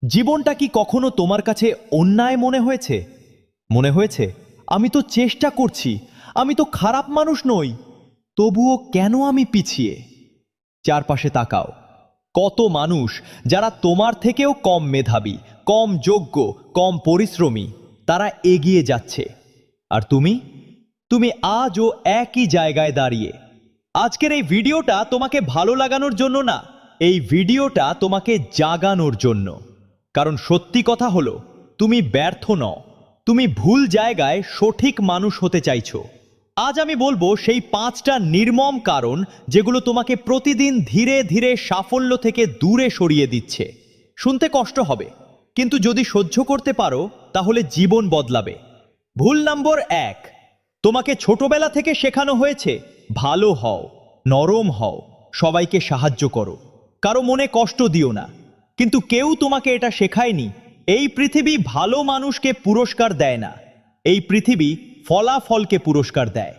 জীবনটা কি কখনো তোমার কাছে অন্যায় মনে হয়েছে? মনে হয়েছে আমি তো চেষ্টা করছি, আমি তো খারাপ মানুষ নই, তবুও কেন আমি পিছিয়ে? চারপাশে তাকাও, কত মানুষ যারা তোমার থেকেও কম মেধাবী, কম যোগ্য, কম পরিশ্রমী, তারা এগিয়ে যাচ্ছে। আর তুমি তুমি আজও একই জায়গায় দাঁড়িয়ে। আজকের এই ভিডিওটা তোমাকে ভালো লাগানোর জন্য না, এই ভিডিওটা তোমাকে জাগানোর জন্য। কারণ সত্যি কথা হলো, তুমি ব্যর্থ নও, তুমি ভুল জায়গায় সঠিক মানুষ হতে চাইছো। আজ আমি বলবো সেই 5টা নির্মম কারণ যেগুলো তোমাকে প্রতিদিন ধীরে ধীরে সাফল্য থেকে দূরে সরিয়ে দিচ্ছে। শুনতে কষ্ট হবে, কিন্তু যদি সহ্য করতে পারো তাহলে জীবন বদলাবে। ভুল নম্বর 1, তোমাকে ছোটবেলা থেকে শেখানো হয়েছে ভালো হও, নরম হও, সবাইকে সাহায্য করো, কারো মনে কষ্ট দিও না। কিন্তু কেউ তোমাকে এটা শেখায়নি, এই পৃথিবী ভালো মানুষকে পুরস্কার দেয় না, এই পৃথিবী ফলাফলকে পুরস্কার দেয়।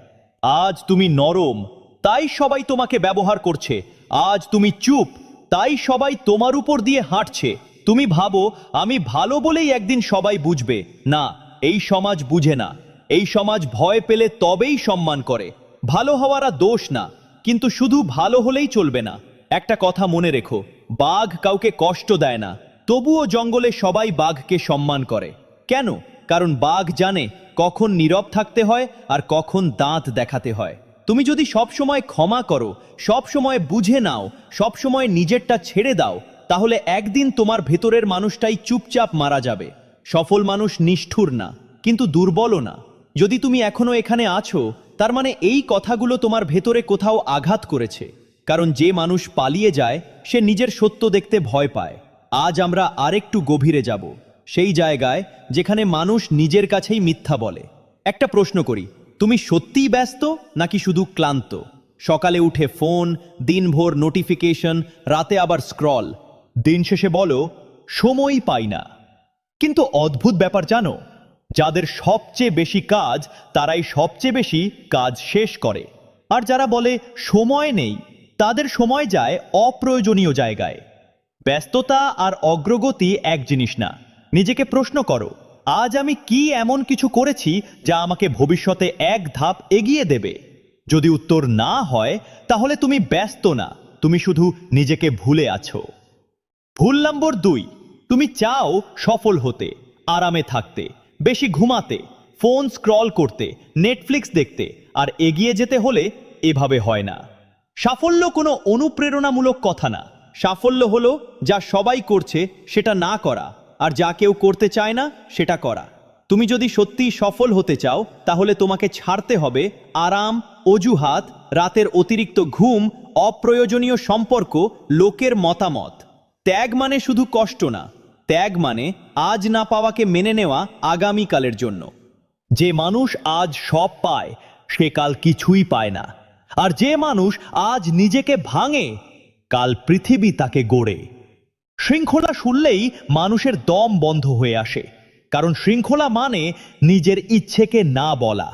আজ তুমি নরম, তাই সবাই তোমাকে ব্যবহার করছে। আজ তুমি চুপ, তাই সবাই তোমার উপর দিয়ে হাঁটছে। তুমি ভাবো আমি ভালো বলেই একদিন সবাই বুঝবে। না, এই সমাজ বুঝে না। এই সমাজ ভয় পেলে তবেই সম্মান করে। ভালো হওয়ারা দোষ না, কিন্তু শুধু ভালো হলেই চলবে না। একটা কথা মনে রেখো, বাঘ কাউকে কষ্ট দেয় না, তবুও জঙ্গলে সবাই বাঘকে সম্মান করে। কেন? কারণ বাঘ জানে কখন নীরব থাকতে হয় আর কখন দাঁত দেখাতে হয়। তুমি যদি সব সময় ক্ষমা করো, সব সময় বুঝে নাও, সব সময় নিজেরটা ছেড়ে দাও, তাহলে একদিন তোমার ভেতরের মানুষটাই চুপচাপ মারা যাবে। সফল মানুষ নিষ্ঠুর না, কিন্তু দুর্বলও না। যদি তুমি এখনো এখানে আছো, তার মানে এই কথাগুলো তোমার ভেতরে কোথাও আঘাত করেছে। কারণ যে মানুষ পালিয়ে যায় সে নিজের সত্য দেখতে ভয় পায়। আজ আমরা আরেকটু গভীরে যাব, সেই জায়গায় যেখানে মানুষ নিজের কাছেই মিথ্যা বলে। একটা প্রশ্ন করি, তুমি সত্যিই ব্যস্ত নাকি শুধু ক্লান্ত? সকালে উঠে ফোন, দিনভর নোটিফিকেশন, রাতে আবার স্ক্রল, দিন শেষে বলো সময়ই পাই না। কিন্তু অদ্ভুত ব্যাপার জানো, যাদের সবচেয়ে বেশি কাজ তারাই সবচেয়ে বেশি কাজ শেষ করে। আর যারা বলে সময় নেই, তাদের সময় যায় অপ্রয়োজনীয় জায়গায়। ব্যস্ততা আর অগ্রগতি এক জিনিস না। নিজেকে প্রশ্ন করো, আজ আমি কি এমন কিছু করেছি যা আমাকে ভবিষ্যতে এক ধাপ এগিয়ে দেবে? যদি উত্তর না হয়, তাহলে তুমি ব্যস্ত না, তুমি শুধু নিজেকে ভুলে আছো। ভুল নম্বর 2, তুমি চাও সফল হতে, আরামে থাকতে, বেশি ঘুমাতে, ফোন স্ক্রল করতে, নেটফ্লিক্স দেখতে, আর এগিয়ে যেতে হলে এভাবে হয় না। সাফল্য কোনো অনুপ্রেরণামূলক কথা না। সাফল্য হলো যা সবাই করছে সেটা না করা, আর যা কেউ করতে চায় না সেটা করা। তুমি যদি সত্যিই সফল হতে চাও, তাহলে তোমাকে ছাড়তে হবে আরাম, অজুহাত, রাতের অতিরিক্ত ঘুম, অপ্রয়োজনীয় সম্পর্ক, লোকের মতামত। ত্যাগ মানে শুধু কষ্ট না, ত্যাগ মানে আজ না পাওয়াকে মেনে নেওয়া আগামীকালের জন্য। যে মানুষ আজ সব পায় সে কাল কিছুই পায় না, আর যে মানুষ আজ নিজেকে ভাঙে কাল পৃথিবী তাকে গড়ে। শৃঙ্খলা শুনলেই মানুষের দম বন্ধ হয়ে আসে, কারণ শৃঙ্খলা মানে নিজের ইচ্ছেকে না বলা।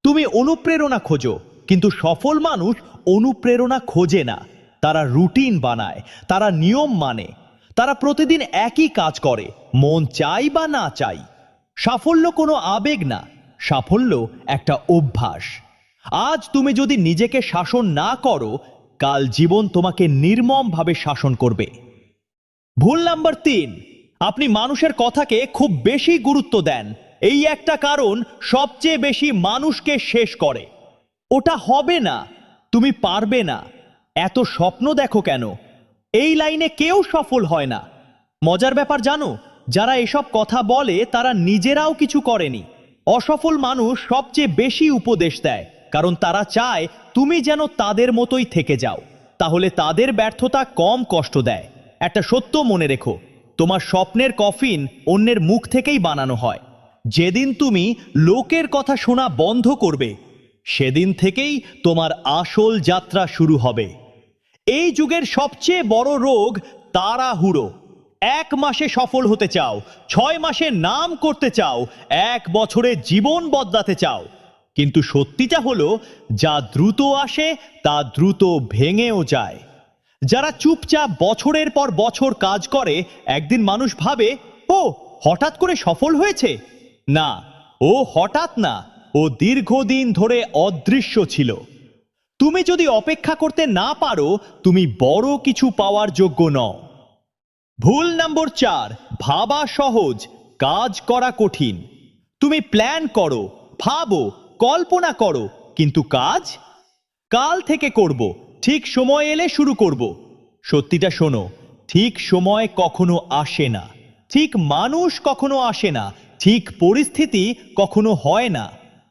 তুমি অনুপ্রেরণা খোঁজো, কিন্তু সফল মানুষ অনুপ্রেরণা খোঁজে না। তারা রুটিন বানায়, তারা নিয়ম মানে, তারা প্রতিদিন একই কাজ করে, মন চাই বা না চাই। সাফল্য কোনো আবেগ না, সাফল্য একটা অভ্যাস। আজ তুমি যদি নিজেকে শাসন না করো, কাল জীবন তোমাকে নির্মমভাবে শাসন করবে। ভুল নাম্বার 3, আপনি মানুষের কথাকে খুব বেশি গুরুত্ব দেন। এই একটা কারণ সবচেয়ে বেশি মানুষকে শেষ করে। ওটা হবে না, তুমি পারবে না, এত স্বপ্ন দেখো কেন? এই লাইনে কেউ সফল হয় না। মজার ব্যাপার জানো, যারা এসব কথা বলে তারা নিজেরাও কিছু করেনি। অসফল মানুষ সবচেয়ে বেশি উপদেশ দেয়, কারণ তারা চায় তুমি যেন তাদের মতোই থেকে যাও। তাহলে তাদের ব্যর্থতা কম কষ্ট দেয়। একটা সত্য মনে রেখো, তোমার স্বপ্নের কফিন অন্যের মুখ থেকেই বানানো হয়। যেদিন তুমি লোকের কথা শোনা বন্ধ করবে, সেদিন থেকেই তোমার আসল যাত্রা শুরু হবে। এই যুগের সবচেয়ে বড় রোগ তাড়াহুড়ো। 1 মাসে সফল হতে চাও, 6 মাসে নাম করতে চাও, 1 বছরে জীবন বদলাতে চাও। কিন্তু সত্যিটা হলো, যা দ্রুত আসে তা দ্রুত ভেঙেও যায়। যারা চুপচাপ বছরের পর বছর কাজ করে, একদিন মানুষ ভাবে, ও হঠাৎ করে সফল হয়েছে। না, ও হঠাৎ না, ও দীর্ঘদিন ধরে অদৃশ্য ছিল। তুমি যদি অপেক্ষা করতে না পারো, তুমি বড় কিছু পাওয়ার যোগ্য নও। ভুল নম্বর 4, ভাবা সহজ, কাজ করা কঠিন। তুমি প্ল্যান করো, ভাবো, কল্পনা করো, কিন্তু কাজ কাল থেকে করব, ঠিক সময় এলে শুরু করব। সত্যিটা শোনো, ঠিক সময় কখনো আসে না, ঠিক মানুষ কখনো আসে না, ঠিক পরিস্থিতি কখনো হয় না।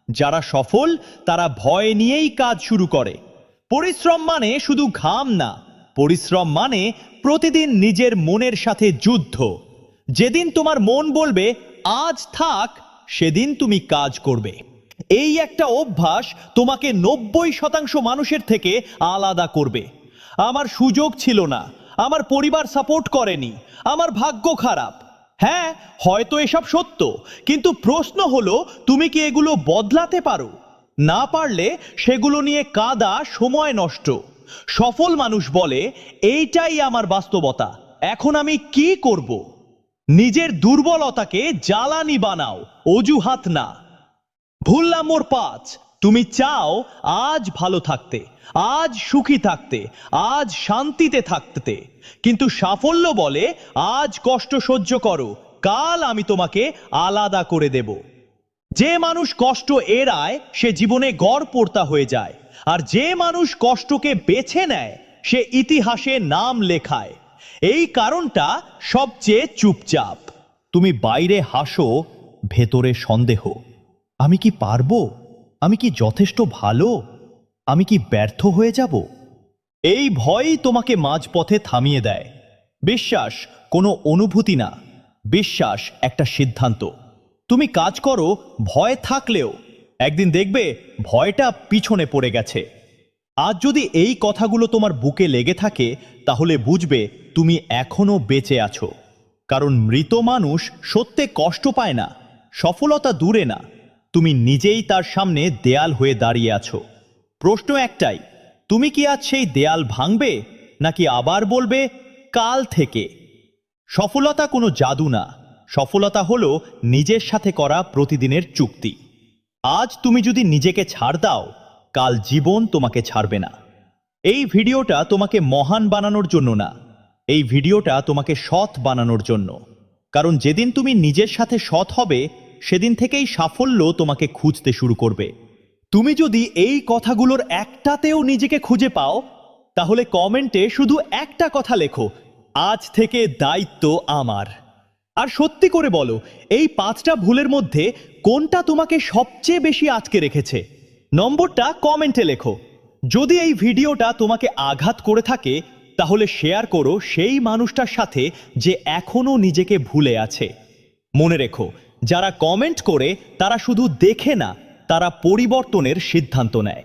যারা সফল তারা ভয় নিয়েই কাজ শুরু করে। পরিশ্রম মানে শুধু ঘাম না, পরিশ্রম মানে প্রতিদিন নিজের মনের সাথে যুদ্ধ। যেদিন তোমার মন বলবে আজ থাক, সেদিন তুমি কাজ করবে। এই একটা অভ্যাস তোমাকে 90% মানুষের থেকে আলাদা করবে। আমার সুযোগ ছিল না, আমার পরিবার সাপোর্ট করেনি, আমার ভাগ্য খারাপ। হ্যাঁ, হয়তো এসব সত্য, কিন্তু প্রশ্ন হলো তুমি কি এগুলো বদলাতে পারো? না পারলে সেগুলো নিয়ে কাঁদা সময় নষ্ট। সফল মানুষ বলে, এইটাই আমার বাস্তবতা, এখন আমি কি করব? নিজের দুর্বলতাকে জ্বালানি বানাও, অজুহাত না। ভুল নম্বর 5, তুমি চাও আজ ভালো থাকতে, আজ সুখী থাকতে, আজ শান্তিতে থাকতে, কিন্তু সাফল্য বলে আজ কষ্ট সহ্য করো, কাল আমি তোমাকে আলাদা করে দেব। যে মানুষ কষ্ট এড়ায় সে জীবনে গড়পড়তা হয়ে যায়, আর যে মানুষ কষ্টকে বেছে নেয় সে ইতিহাসে নাম লেখায়। এই কারণটা সবচেয়ে চুপচাপ। তুমি বাইরে হাসো, ভেতরে সন্দেহ। আমি কি পারবো? আমি কি যথেষ্ট ভালো? আমি কি ব্যর্থ হয়ে যাব? এই ভয়ই তোমাকে মাঝপথে থামিয়ে দেয়। বিশ্বাস কোনো অনুভূতি না, বিশ্বাস একটা সিদ্ধান্ত। তুমি কাজ করো ভয় থাকলেও, একদিন দেখবে ভয়টা পিছনে পড়ে গেছে। আজ যদি এই কথাগুলো তোমার বুকে লেগে থাকে, তাহলে বুঝবে তুমি এখনো বেঁচে আছো। কারণ মৃত মানুষ সত্যে কষ্ট পায় না, সফলতা দূরে না, তুমি নিজেই তার সামনে দেয়াল হয়ে দাঁড়িয়ে আছো। প্রশ্ন একটাই, তুমি কি আজ সেই দেয়াল ভাঙবে, নাকি আবার বলবে কাল থেকে? সফলতা কোনো জাদু না, সফলতা হলো নিজের সাথে করা প্রতিদিনের চুক্তি। আজ তুমি যদি নিজেকে ছাড় দাও, কাল জীবন তোমাকে ছাড়বে না। এই ভিডিওটা তোমাকে মহান বানানোর জন্য না, এই ভিডিওটা তোমাকে সৎ বানানোর জন্য। কারণ যেদিন তুমি নিজের সাথে সৎ হবে, সেদিন থেকেই সাফল্য তোমাকে খুঁজতে শুরু করবে। তুমি যদি এই কথাগুলোর একটাতেও নিজেকে খুঁজে পাও, তাহলে কমেন্টে শুধু একটা কথা লেখো, আজ থেকে দায়িত্ব আমার। আর সত্যি করে বলো, এই 5টা ভুলের মধ্যে কোনটা তোমাকে সবচেয়ে বেশি আটকে রেখেছে? নম্বরটা কমেন্টে লেখো। যদি এই ভিডিওটা তোমাকে আঘাত করে থাকে, তাহলে শেয়ার করো সেই মানুষটার সাথে যে এখনো নিজেকে ভুলে আছে। মনে রেখো, যারা কমেন্ট করে তারা শুধু দেখে না, তারা পরিবর্তনের সিদ্ধান্ত নেয়।